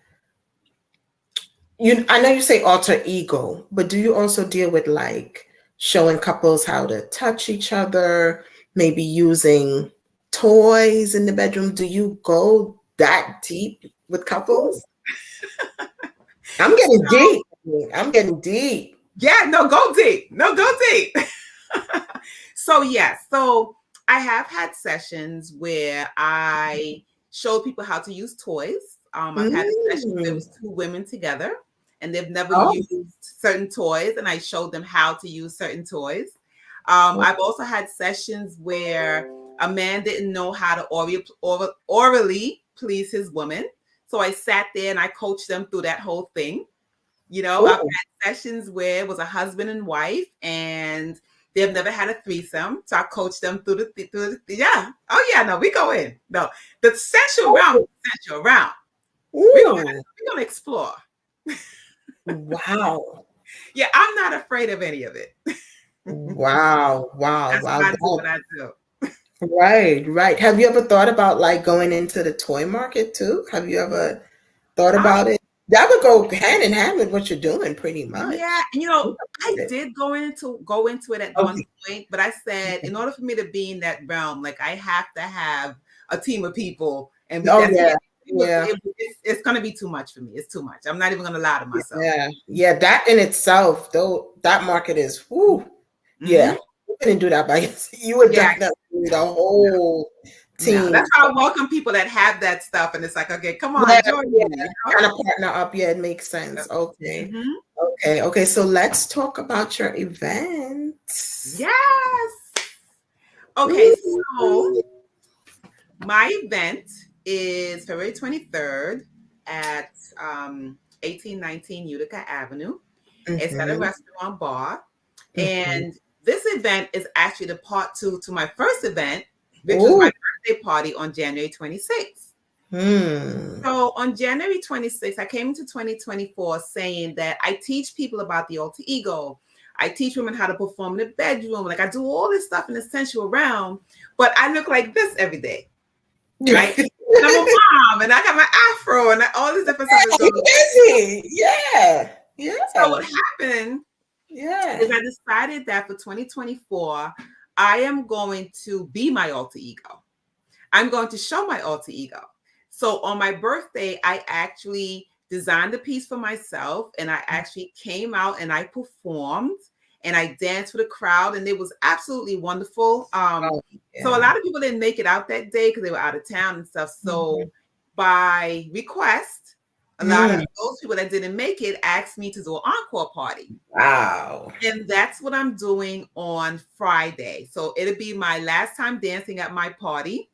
I know you say alter ego, but do you also deal with like showing couples how to touch each other, maybe using toys in the bedroom? Do you go that deep with couples? I'm getting deep. Yeah, no, go deep. So I have had sessions where I showed people how to use toys. I've had a session where it was two women together and they've never used certain toys, and I showed them how to use certain toys. I've also had sessions where a man didn't know how to orally please his woman. So I sat there and I coached them through that whole thing. I've had sessions where it was a husband and wife and they've never had a threesome. So I coached them through the we go in. No, the sensual realm is the sensual realm. We're gonna explore. Wow. Yeah, I'm not afraid of any of it. Wow. That's what I do. Right. Have you ever thought about like going into the toy market too? Have you ever thought about it? That would go hand in hand with what you're doing pretty much. Yeah, I did go into it at one point, but I said in order for me to be in that realm, like I have to have a team of people. And it's going to be too much for me. It's too much. I'm not even going to lie to myself. Yeah. That in itself, though, that market is, yeah. You couldn't do that by yourself. You would definitely need a whole team. That's how I welcome people that have that stuff, and it's like, okay, come on, join me. Kind of partner up. Yeah, it makes sense. Okay. Okay. So let's talk about your event. Yes. Okay, so my event is February 23rd at 1819 Utica Avenue. It's at a restaurant bar. And this event is actually the part 2 to my first event, which was my birthday party on January 26th. So on January 26th, I came into 2024 saying that I teach people about the alter ego. I teach women how to perform in the bedroom. Like, I do all this stuff in the sensual realm, but I look like this every day. Right? And I'm a mom, and I got my afro, and all this different stuff is going on. Yeah. So what happened is I decided that for 2024, I am going to be my alter ego. I'm going to show my alter ego. So on my birthday, I actually designed a piece for myself, and I actually came out and I performed and I danced for the crowd, and it was absolutely wonderful. So a lot of people didn't make it out that day because they were out of town and stuff. So by request, a lot of those people that didn't make it asked me to do an encore party. Wow. And that's what I'm doing on Friday. So it'll be my last time dancing at my party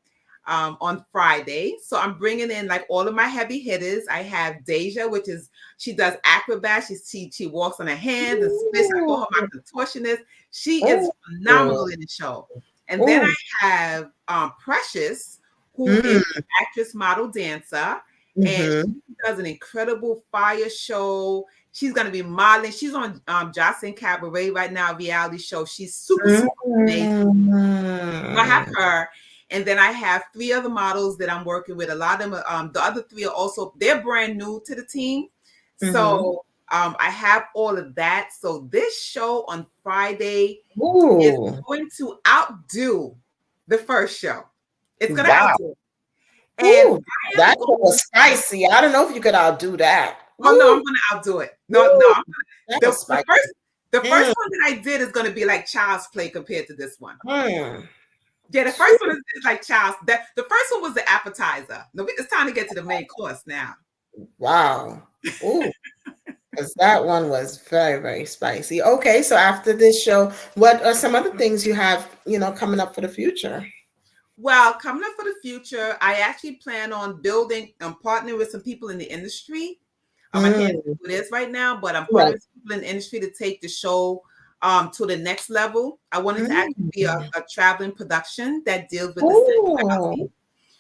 on Friday. So I'm bringing in like all of my heavy hitters. I have Deja, which is, she does acrobats. She walks on her hands and splits. I call her my contortionist. She is phenomenal in the show. And then I have Precious, who is an actress, model, dancer. And she does an incredible fire show. She's going to be modeling. She's on Jocelyn Cabaret right now, reality show. She's super amazing. I have her. And then I have 3 other models that I'm working with. A lot of them, the other 3 are also, they're brand new to the team. So I have all of that. So this show on Friday is going to outdo the first show. It's going to outdo. And that was spicy. I don't know if you could outdo that. Oh no, I'm going to outdo it. No. The first one that I did is going to be like child's play compared to this one. Yeah, the first one is like child's. The first one was the appetizer. No, it's time to get to the main course now. Wow. Because that one was very, very spicy. Okay, so after this show, what are some other things you have, coming up for the future? Well, coming up for the future, I actually plan on partnering with some people in the industry. I can't do this right now, but I'm partnering with people in the industry to take the show to the next level. I want it to actually be a traveling production that deals with the sexuality.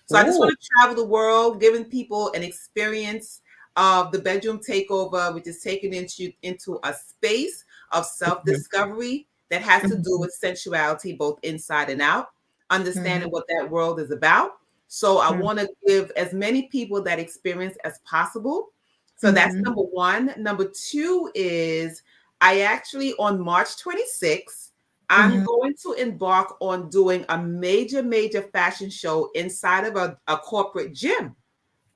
So I just want to travel the world, giving people an experience of the bedroom takeover, which is taken into a space of self-discovery that has to do with sensuality, both inside and out, understanding what that world is about. So I want to give as many people that experience as possible. So that's number 1. Number 2 is I actually, on March 26th, I'm going to embark on doing a major fashion show inside of a corporate gym.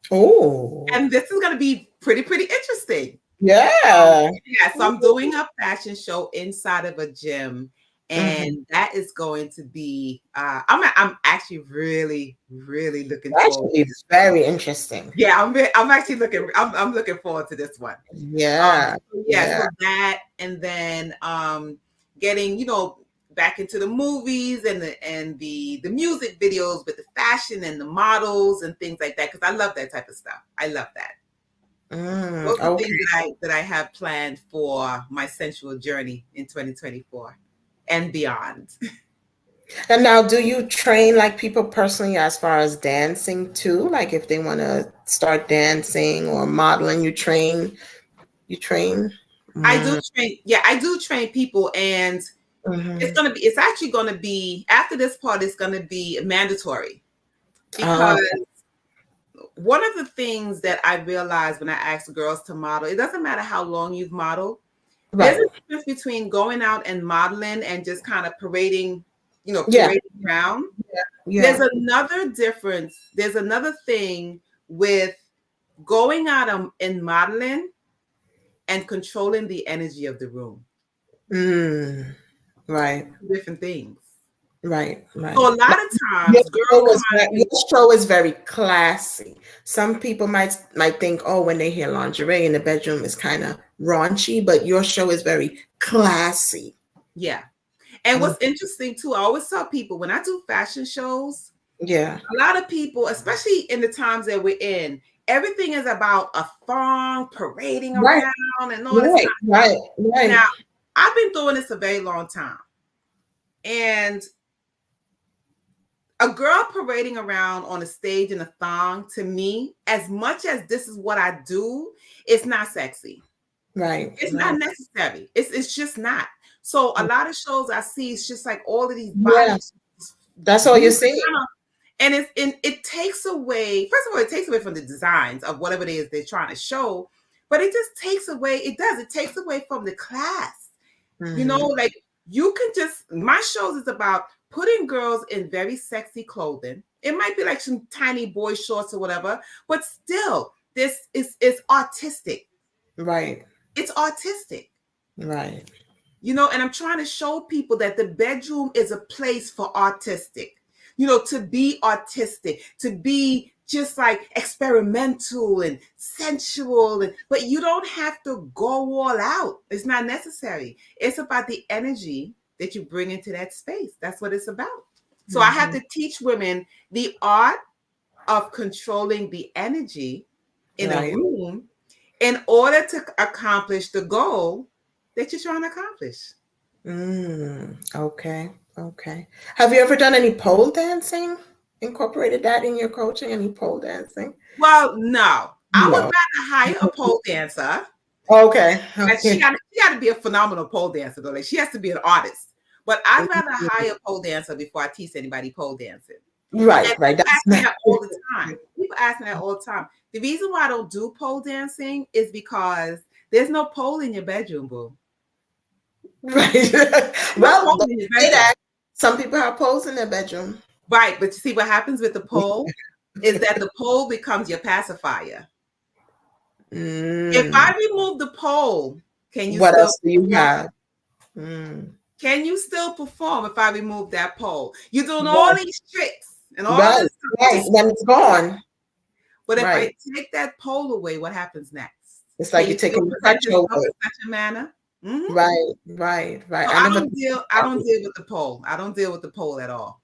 And this is going to be pretty interesting. Yeah. So I'm doing a fashion show inside of a gym. And that is going to be, I'm actually really looking forward. It's very interesting. Yeah, I'm actually looking forward to this one. Yeah. So that, and then getting, back into the movies and the music videos with the fashion and the models and things like that, because I love that type of stuff. I love that. Those are things that I have planned for my sensual journey in 2024 and beyond. And now, do you train like people personally as far as dancing too? Like if they want to start dancing or modeling, you train? I do train. Yeah, I do train people, and it's actually going to be, after this part, it's going to be mandatory, because one of the things that I realized when I asked girls to model, it doesn't matter how long you've modeled. There's a difference between going out and modeling and just kind of parading around. There's another difference. There's another thing with going out and modeling and controlling the energy of the room. Right. Different things. Right. So a lot of times, girls your show is very classy. Some people might think, oh, when they hear lingerie in the bedroom, it's kind of raunchy, but your show is very classy. Yeah. And what's interesting too, I always tell people when I do fashion shows, yeah, a lot of people, especially in the times that we're in, everything is about a thong parading around and all this stuff. Right. Now, I've been doing this a very long time. And a girl parading around on a stage in a thong, to me, as much as this is what I do, it's not sexy. Right. It's not necessary. It's just not. So a lot of shows I see, it's just like all of these bodies. That's all you're seeing. And it takes away, first of all, it takes away from the designs of whatever it is they're trying to show, but it just takes away, it takes away from the class. You know, like you can just, my shows is about putting girls in very sexy clothing. It might be like some tiny boy shorts or whatever, but still, this is artistic. Right. It's artistic. Right. You know, and I'm trying to show people that the bedroom is a place for artistic, you know, to be artistic, to be just like experimental and sensual. But you don't have to go all out. It's not necessary. It's about the energy that you bring into that space. That's what it's about. So I have to teach women the art of controlling the energy in a room in order to accomplish the goal that you're trying to accomplish. Okay. Have you ever done any pole dancing? Incorporated that in your coaching? Any pole dancing? Well, no. I would rather hire a pole dancer. Okay. She got to be a phenomenal pole dancer, though. Like, she has to be an artist. But I'd rather hire a pole dancer before I teach anybody pole dancing. Right. People ask me that all the time. People ask me that all the time. The reason why I don't do pole dancing is because there's no pole in your bedroom, boo. Right. Well, some people have poles in their bedroom. Right. But you see what happens with the pole is that the pole becomes your pacifier. If I remove the pole, can you what still else do you have? Can you still perform if I remove that pole? You're doing all these tricks and all this stuff. Then it's gone. But if I take that pole away, what happens next? It's like you're taking the touch away. In such a manner. Right. So I don't deal with the pole. I don't deal with the pole at all.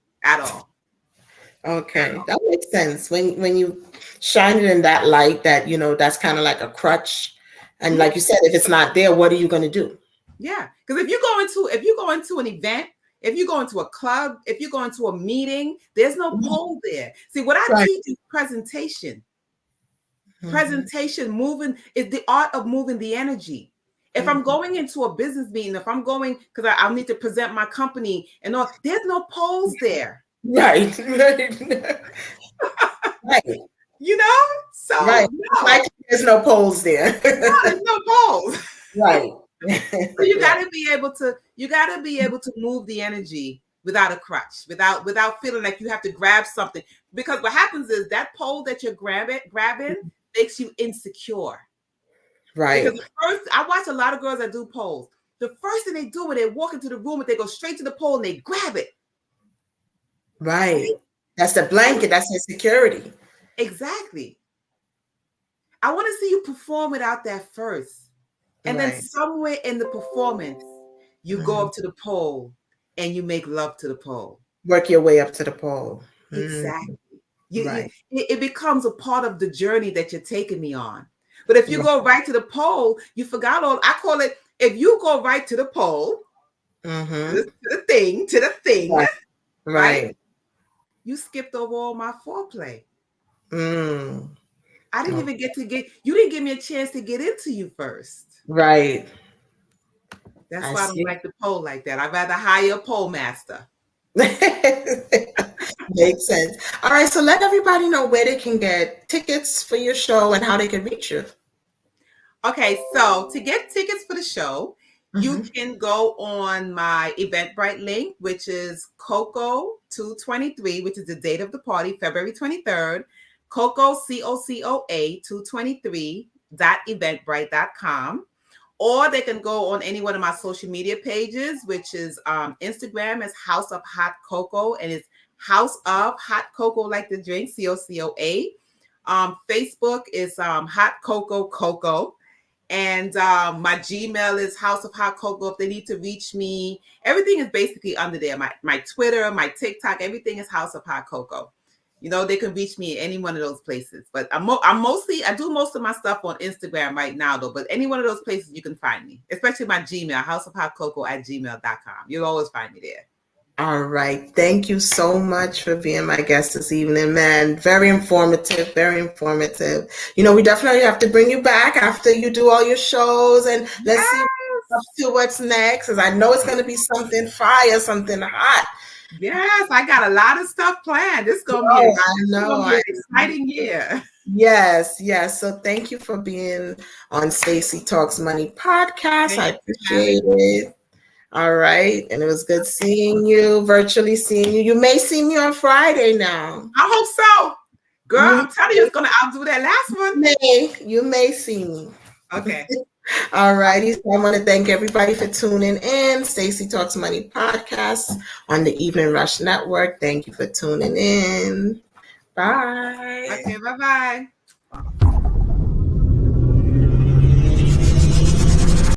Okay, that makes sense. When you shine it in that light, that that's kind of like a crutch, and like you said, if it's not there, what are you going to do? Yeah, because if you go into an event, if you go into a club, if you go into a meeting, there's no pole there. See, what I teach is presentation. Presentation, moving is the art of moving the energy. If I'm going into a business meeting, if I'm going because I'll need to present my company and all, there's no poles there. Right. You know, so no. Like there's no poles there. There's no poles. Right. So you gotta be able to move the energy without a crutch, without feeling like you have to grab something. Because what happens is that pole that you're grabbing makes you insecure. Right. Because first, I watch a lot of girls that do poles. The first thing they do when they walk into the room, and they go straight to the pole and they grab it. Right. That's the blanket. That's insecurity. Exactly. I want to see you perform without that first. And then somewhere in the performance, you go up to the pole and you make love to the pole. Work your way up to the pole. Exactly. It becomes a part of the journey that you're taking me on. But if you go right to the pole, you forgot I call it, if you go right to the pole, to the thing, right? You skipped over all my foreplay. I didn't even you didn't give me a chance to get into you first. Right. That's why I don't like the pole like that. I'd rather hire a pole master. Makes sense. All right. So let everybody know where they can get tickets for your show and how they can reach you. Okay. So to get tickets for the show, you can go on my Eventbrite link, which is Coco 223, which is the date of the party, February 23rd. Coco, COCOA 223.eventbrite.com. or they can go on any one of my social media pages, which is Instagram is House of Hot Cocoa, and it's House of Hot Cocoa, like the drink, COCOA. Facebook is Hot Cocoa Cocoa. And my Gmail is House of Hot Cocoa. If they need to reach me, everything is basically under there. My Twitter, my TikTok, everything is House of Hot Cocoa. You know, they can reach me at any one of those places. But I do most of my stuff on Instagram right now, though. But any one of those places you can find me, especially my Gmail, houseofhotcocoa@gmail.com. You'll always find me there. All right. Thank you so much for being my guest this evening, man. Very informative, very informative. You know, we definitely have to bring you back after you do all your shows, and let's see what's next, because I know it's going to be something fire, something hot. Yes, I got a lot of stuff planned. It's going to be an exciting year. Yes. So thank you for being on Stacey Talks Money podcast. I appreciate it. All right. And it was good seeing you, virtually seeing you. You may see me on Friday now. I hope so. Girl, I'm telling you, it's going to outdo that last one. You may see me. Okay. All righty. So I want to thank everybody for tuning in. Stacey Talks Money podcast on the Evening Rush Network. Thank you for tuning in. Bye. Okay, bye-bye.